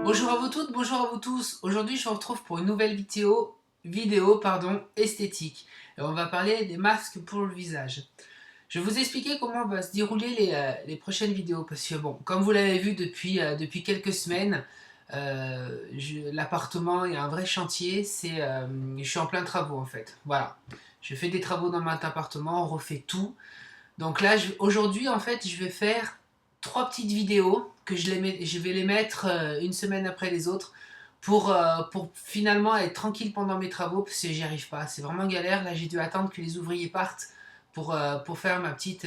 Bonjour à vous toutes, bonjour à vous tous. Aujourd'hui, je vous retrouve pour une nouvelle esthétique. Et on va parler des masques pour le visage. Je vais vous expliquer comment va se dérouler les prochaines vidéos. Parce que bon, comme vous l'avez vu depuis quelques semaines, l'appartement est un vrai chantier. Je suis en plein travaux en fait. Voilà. Je fais des travaux dans mon appartement, on refait tout. Donc là, aujourd'hui, en fait, je vais faire trois petites vidéos que je vais les mettre une semaine après les autres pour finalement être tranquille pendant mes travaux parce que j'y arrive pas. C'est vraiment galère. Là, j'ai dû attendre que les ouvriers partent pour faire ma petite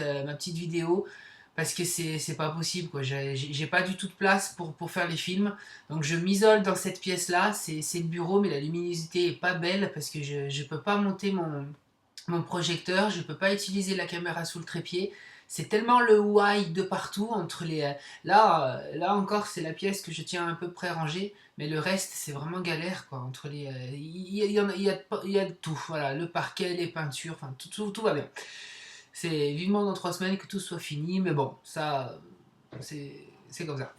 vidéo parce que c'est pas possible, quoi. J'ai pas du tout de place pour faire les films. Donc je m'isole dans cette pièce-là. C'est le bureau, mais la luminosité est pas belle parce que je peux pas monter mon projecteur, je ne peux pas utiliser la caméra sous le trépied. C'est tellement le why de partout entre les. Là encore, c'est la pièce que je tiens à peu près rangée, mais le reste, c'est vraiment galère quoi. Entre les, il y a de tout. Voilà, le parquet, les peintures, enfin tout va bien. C'est vivement dans 3 semaines que tout soit fini, mais bon, ça, c'est comme ça.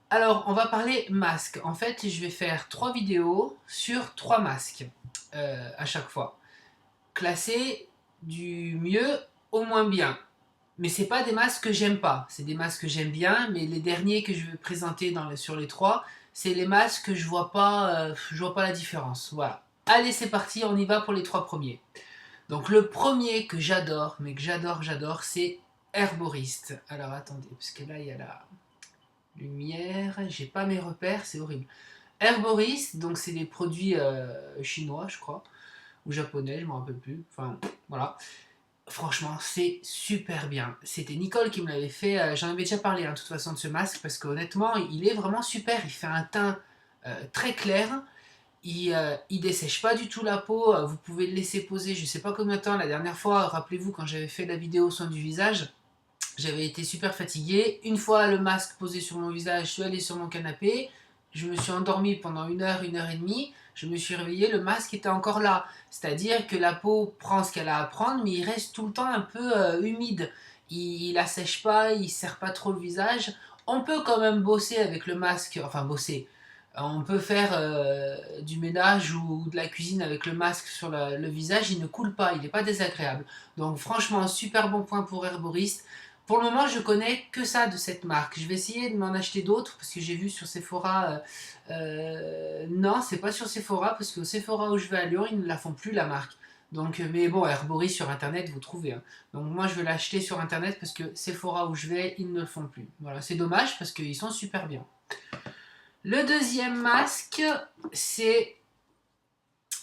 Alors, on va parler masque. En fait, je vais faire 3 vidéos sur 3 masques à chaque fois classés du mieux au moins bien. Mais c'est pas des masques que j'aime pas, c'est des masques que j'aime bien, mais les derniers que je vais présenter sur les trois, c'est les masques que je vois pas la différence. Voilà. Allez, c'est parti, on y va pour les 3 premiers. Donc le premier que j'adore, mais que j'adore, c'est Herboriste. Alors attendez, parce que là il y a la lumière, j'ai pas mes repères, c'est horrible. Herboriste, donc c'est des produits chinois, je crois, ou japonais, je m'en rappelle plus. Enfin, voilà. Franchement, c'est super bien. C'était Nicole qui me l'avait fait. J'en avais déjà parlé, hein, de toute façon, de ce masque, parce qu'honnêtement, il est vraiment super. Il fait un teint très clair. Il dessèche pas du tout la peau. Vous pouvez le laisser poser, je sais pas combien de temps. La dernière fois, rappelez-vous, quand j'avais fait la vidéo soin du visage, j'avais été super fatiguée. Une fois le masque posé sur mon visage, je suis allée sur mon canapé. Je me suis endormie pendant une heure et demie. Je me suis réveillée, le masque était encore là. C'est-à-dire que la peau prend ce qu'elle a à prendre, mais il reste tout le temps un peu humide. Il assèche pas, il serre pas trop le visage. On peut quand même bosser avec le masque, enfin bosser. On peut faire du ménage ou de la cuisine avec le masque sur le visage, il ne coule pas, il n'est pas désagréable. Donc franchement, super bon point pour Herboriste. Pour le moment, je connais que ça de cette marque. Je vais essayer de m'en acheter d'autres parce que j'ai vu sur Sephora. Non, c'est pas sur Sephora parce qu'au Sephora où je vais à Lyon, ils ne la font plus la marque. Donc, mais bon, Herboris sur internet, vous trouvez, hein. Donc moi, je vais l'acheter sur internet parce que Sephora où je vais, ils ne le font plus. Voilà, c'est dommage parce qu'ils sont super bien. Le deuxième masque, c'est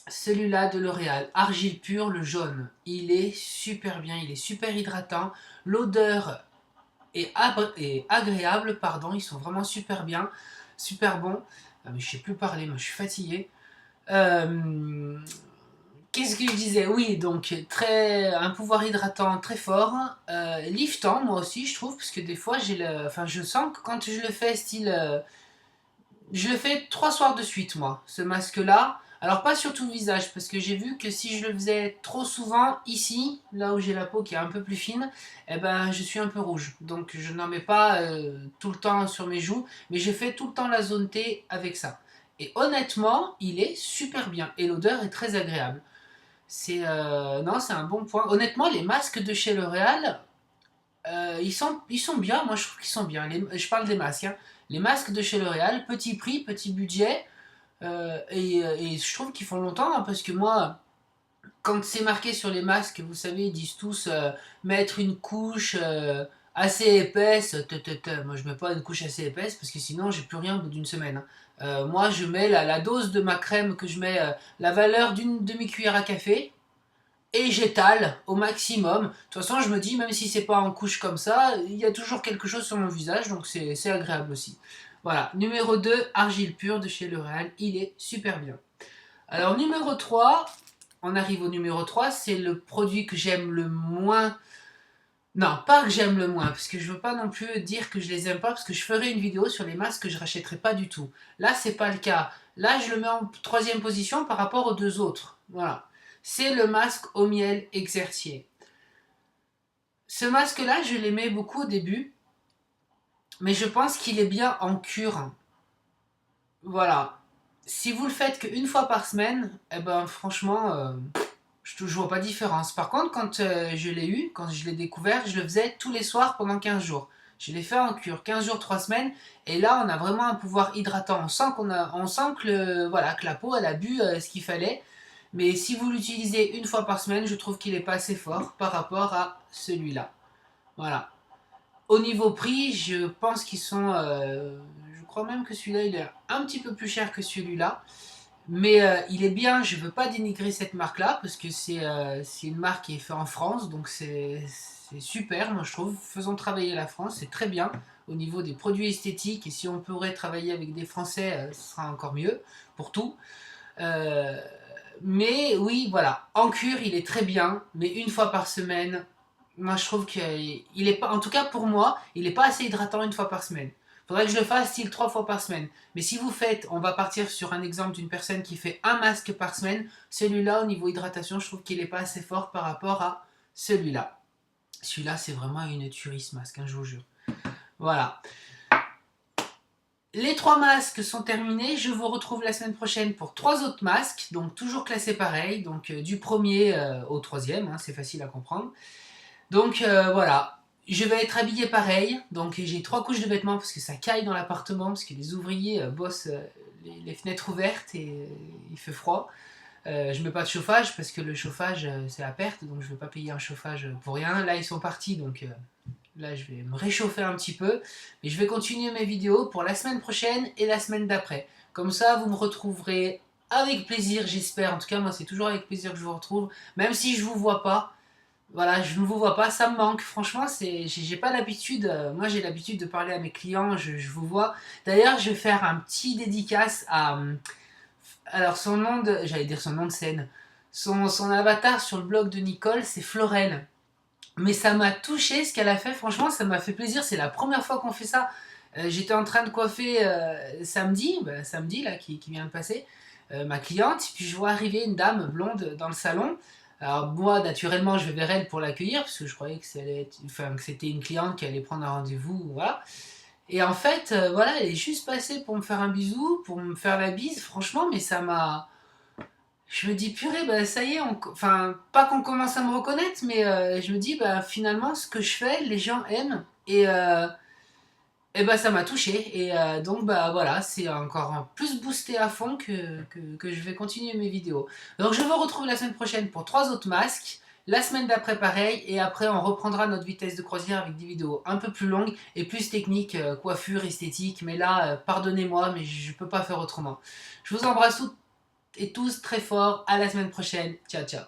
celui-là de L'Oréal, Argile Pure, le jaune. Il est super bien, il est super hydratant. L'odeur et agréable, pardon, ils sont vraiment super bien, super bons. Ah, mais je sais plus parler, moi je suis fatigué. Euh, Qu'est-ce que je disais? Oui, donc un pouvoir hydratant très fort, liftant moi aussi je trouve, parce que des fois enfin je sens que quand je le fais style, je le fais 3 soirs de suite moi, ce masque là. Alors pas sur tout le visage, parce que j'ai vu que si je le faisais trop souvent ici, là où j'ai la peau qui est un peu plus fine, eh ben je suis un peu rouge. Donc je n'en mets pas tout le temps sur mes joues, mais je fais tout le temps la zone T avec ça. Et honnêtement, il est super bien et l'odeur est très agréable. Non, c'est un bon point. Honnêtement, les masques de chez L'Oréal, ils sont bien. Moi, je trouve qu'ils sont bien. Je parle des masques, hein. Les masques de chez L'Oréal, petit prix, petit budget. Et je trouve qu'ils font longtemps, hein, parce que moi, quand c'est marqué sur les masques, vous savez, ils disent tous mettre une couche assez épaisse. Moi, je mets pas une couche assez épaisse parce que sinon, j'ai plus rien au bout d'une semaine, hein. Moi, je mets la dose de ma crème que je mets, la valeur d'une demi-cuillère à café et j'étale au maximum. De toute façon, je me dis, même si c'est pas en couche comme ça, il y a toujours quelque chose sur mon visage, donc c'est agréable aussi. Voilà, numéro 2, Argile Pure de chez L'Oréal, il est super bien. Alors, numéro 3, on arrive au numéro 3, c'est le produit que j'aime le moins. Non, pas que j'aime le moins, parce que je veux pas non plus dire que je les aime pas, parce que je ferai une vidéo sur les masques que je rachèterai pas du tout. Là, c'est pas le cas. Là, je le mets en troisième position par rapport aux deux autres. Voilà. C'est le masque au miel exercier. Ce masque-là, je l'aimais beaucoup au début, mais je pense qu'il est bien en cure. Voilà. Si vous le faites qu'une fois par semaine, eh ben franchement, je ne vois pas de différence. Par contre, quand je l'ai eu, quand je l'ai découvert, je le faisais tous les soirs pendant 15 jours. Je l'ai fait en cure, 15 jours, 3 semaines, et là on a vraiment un pouvoir hydratant. On sent que, voilà, que la peau elle a bu ce qu'il fallait. Mais si vous l'utilisez une fois par semaine, je trouve qu'il n'est pas assez fort par rapport à celui-là. Voilà. Au niveau prix, je pense qu'ils sont... je crois même que celui-là, il est un petit peu plus cher que celui-là. Mais il est bien, je ne veux pas dénigrer cette marque-là, parce que c'est une marque qui est faite en France, donc c'est super, moi je trouve. Faisons travailler la France, c'est très bien au niveau des produits esthétiques, et si on pourrait travailler avec des Français, ce sera encore mieux pour tout. Euh, mais oui, voilà, en cure, il est très bien, mais une fois par semaine, moi je trouve qu'il est pas, en tout cas pour moi, il est pas assez hydratant une fois par semaine. Faudrait que je le fasse style 3 fois par semaine. Mais si vous faites, on va partir sur un exemple d'une personne qui fait un masque par semaine, celui-là au niveau hydratation, je trouve qu'il est pas assez fort par rapport à celui-là. Celui-là, c'est vraiment une tuerie ce masque, hein, je vous jure. Voilà. Les 3 masques sont terminés, je vous retrouve la semaine prochaine pour 3 autres masques, donc toujours classés pareil, donc du premier au troisième, hein, c'est facile à comprendre. Donc voilà, je vais être habillé pareil, donc j'ai 3 couches de vêtements parce que ça caille dans l'appartement, parce que les ouvriers bossent les fenêtres ouvertes et il fait froid. Je mets pas de chauffage parce que le chauffage c'est à perte, donc je ne vais pas payer un chauffage pour rien. Là ils sont partis, donc là je vais me réchauffer un petit peu. Mais je vais continuer mes vidéos pour la semaine prochaine et la semaine d'après. Comme ça vous me retrouverez avec plaisir, j'espère. En tout cas moi c'est toujours avec plaisir que je vous retrouve, même si je vous vois pas. Voilà, je ne vous vois pas, ça me manque. Franchement, j'ai pas l'habitude. Moi, j'ai l'habitude de parler à mes clients. Je vous vois. D'ailleurs, je vais faire un petit dédicace à. Alors, son nom de. J'allais dire son nom de scène. Son avatar sur le blog de Nicole, c'est Florel. Mais ça m'a touché ce qu'elle a fait. Franchement, ça m'a fait plaisir. C'est la première fois qu'on fait ça. J'étais en train de coiffer samedi, samedi là, qui vient de passer, ma cliente. Puis je vois arriver une dame blonde dans le salon. Alors moi, naturellement, je vais vers elle pour l'accueillir, parce que je croyais que c'était une cliente qui allait prendre un rendez-vous, voilà. Et en fait, voilà, elle est juste passée pour me faire un bisou, pour me faire la bise, franchement, mais ça m'a... Je me dis, purée, bah ça y est, enfin, pas qu'on commence à me reconnaître, mais je me dis, bah finalement, ce que je fais, les gens aiment, et bah ça m'a touché, et donc bah voilà, c'est encore plus boosté à fond que je vais continuer mes vidéos. Donc je vous retrouve la semaine prochaine pour 3 autres masques, la semaine d'après pareil, et après on reprendra notre vitesse de croisière avec des vidéos un peu plus longues et plus techniques, coiffure, esthétique, mais là, pardonnez-moi, mais je peux pas faire autrement. Je vous embrasse toutes et tous très fort, à la semaine prochaine, ciao ciao.